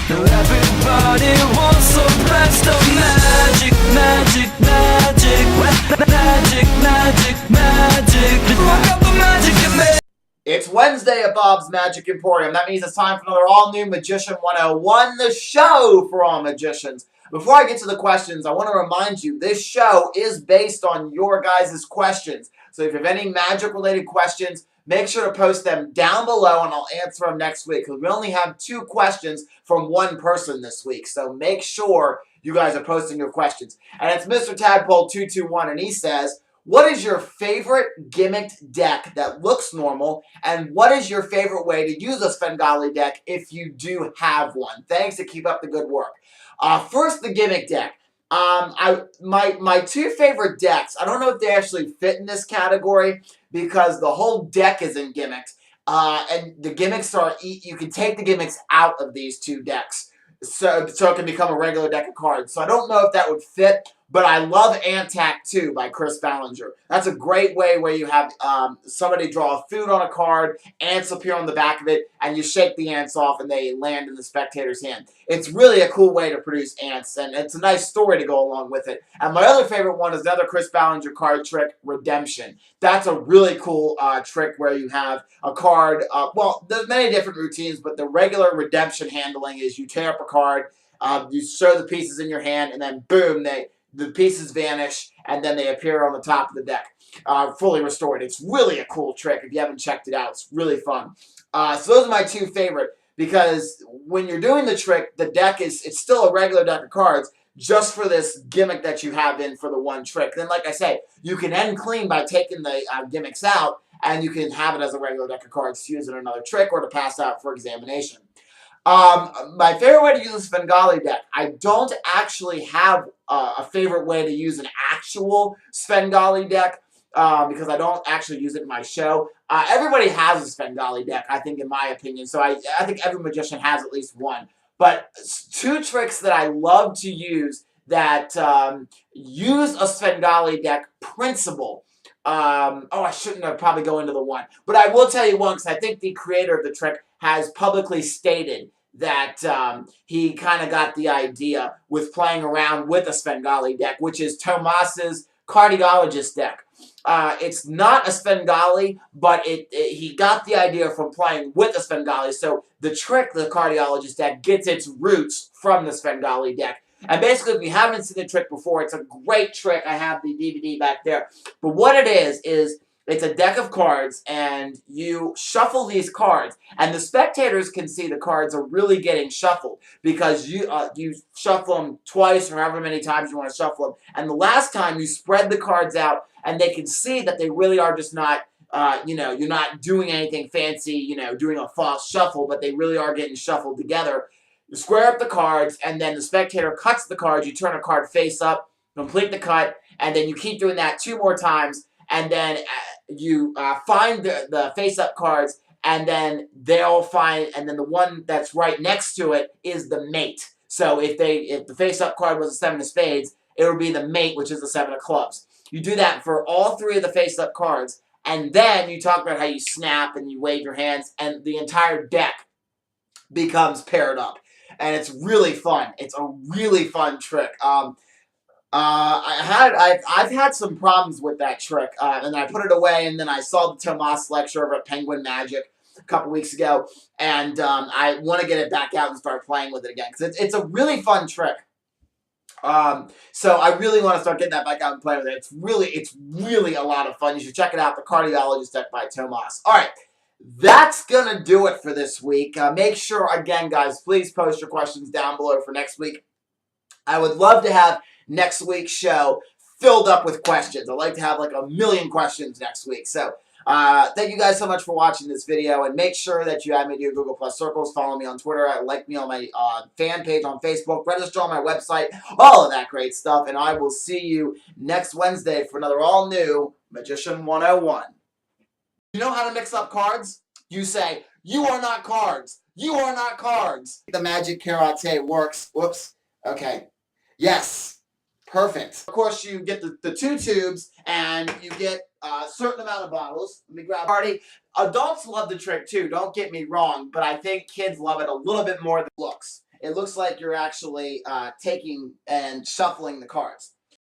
Everybody wants some blast of magic, magic, magic, magic, magic, magic. Look up the magic in me. It's Wednesday at Bob's Magic Emporium. That means it's time for another all-new Magician 101, the show for all magicians. Before I get to the questions, I want to remind you, this show is based on your guys' questions. So if you have any magic-related questions, make sure to post them down below and I'll answer them next week. Because we only have 2 questions from one person this week. So make sure you guys are posting your questions. And it's Mr. Tadpole221 and he says, what is your favorite gimmicked deck that looks normal? And what is your favorite way to use a Svengali deck if you do have one? Thanks and keep up the good work. First, the gimmick deck. My 2 favorite decks, I don't know if they actually fit in this category because the whole deck is in gimmicks. And the gimmicks are, you can take the gimmicks out of these 2 decks. So it can become a regular deck of cards. So I don't know if that would fit, but I love Antac 2 by Chris Ballinger. That's a great way where you have somebody draw a food on a card, ants appear on the back of it, and you shake the ants off and they land in the spectator's hand. It's really a cool way to produce ants, and it's a nice story to go along with it. And my other favorite one is another Chris Ballinger card trick, Redemption. That's a really cool trick where you have a card, well, there's many different routines, but the regular Redemption handling is you tear up a card, you show the pieces in your hand, and then boom, the pieces vanish, and then they appear on the top of the deck, fully restored. It's really a cool trick. If you haven't checked it out, it's really fun. So those are my 2 favorite, because when you're doing the trick, the deck it's still a regular deck of cards, just for this gimmick that you have in for the one trick. Then, like I say, you can end clean by taking the gimmicks out, and you can have it as a regular deck of cards to use in another trick or to pass out for examination. My favorite way to use a Svengali deck, I don't actually have a favorite way to use an actual Svengali deck because I don't actually use it in my show. Everybody has a Svengali deck, I think, in my opinion, so I think every magician has at least one. But 2 tricks that I love to use that use a Svengali deck principle. I shouldn't have probably go into the one. But I will tell you one, because I think the creator of the trick has publicly stated that he kind of got the idea with playing around with a Svengali deck, which is Tomas's Cardiologist deck. It's not a Svengali, but he got the idea from playing with a Svengali. So the trick, the Cardiologist deck, gets its roots from the Svengali deck. And basically, if you haven't seen the trick before, it's a great trick. I have the DVD back there. But what it is it's a deck of cards, and you shuffle these cards. And the spectators can see the cards are really getting shuffled because you shuffle them twice or however many times you want to shuffle them. And the last time, you spread the cards out, and they can see that they really are just not, you're not doing anything fancy, doing a false shuffle, but they really are getting shuffled together. You square up the cards, and then the spectator cuts the cards. You turn a card face up, complete the cut, and then you keep doing that 2 more times, and then you find the face-up cards, and then they'll find, and then the one that's right next to it is the mate. So if the face-up card was a 7 of spades, it would be the mate, which is the 7 of clubs. You do that for all 3 of the face-up cards, and then you talk about how you snap and you wave your hands, and the entire deck becomes paired up. And it's really fun. It's a really fun trick. I've had some problems with that trick, and I put it away, and then I saw the Tomas lecture over at Penguin Magic a couple weeks ago, and I want to get it back out and start playing with it again, because it's a really fun trick. So I really want to start getting that back out and playing with it. It's really a lot of fun. You should check it out, the Cardiologist deck by Tomas. All right. That's going to do it for this week. Make sure, again, guys, please post your questions down below for next week. I would love to have next week's show filled up with questions. I'd like to have like 1 million questions next week. So thank you guys so much for watching this video. And make sure that you add me to your Google Plus circles. Follow me on Twitter. Like me on my fan page on Facebook. Register on my website. All of that great stuff. And I will see you next Wednesday for another all-new Magician 101. You know how to mix up cards? You say, you are not cards. You are not cards. The magic karate works. Whoops. Okay. Yes. Perfect. Of course, you get the 2 tubes, and you get a certain amount of bottles. Let me grab a party. Adults love the trick, too. Don't get me wrong, but I think kids love it a little bit more than looks. it looks like you're actually taking and shuffling the cards.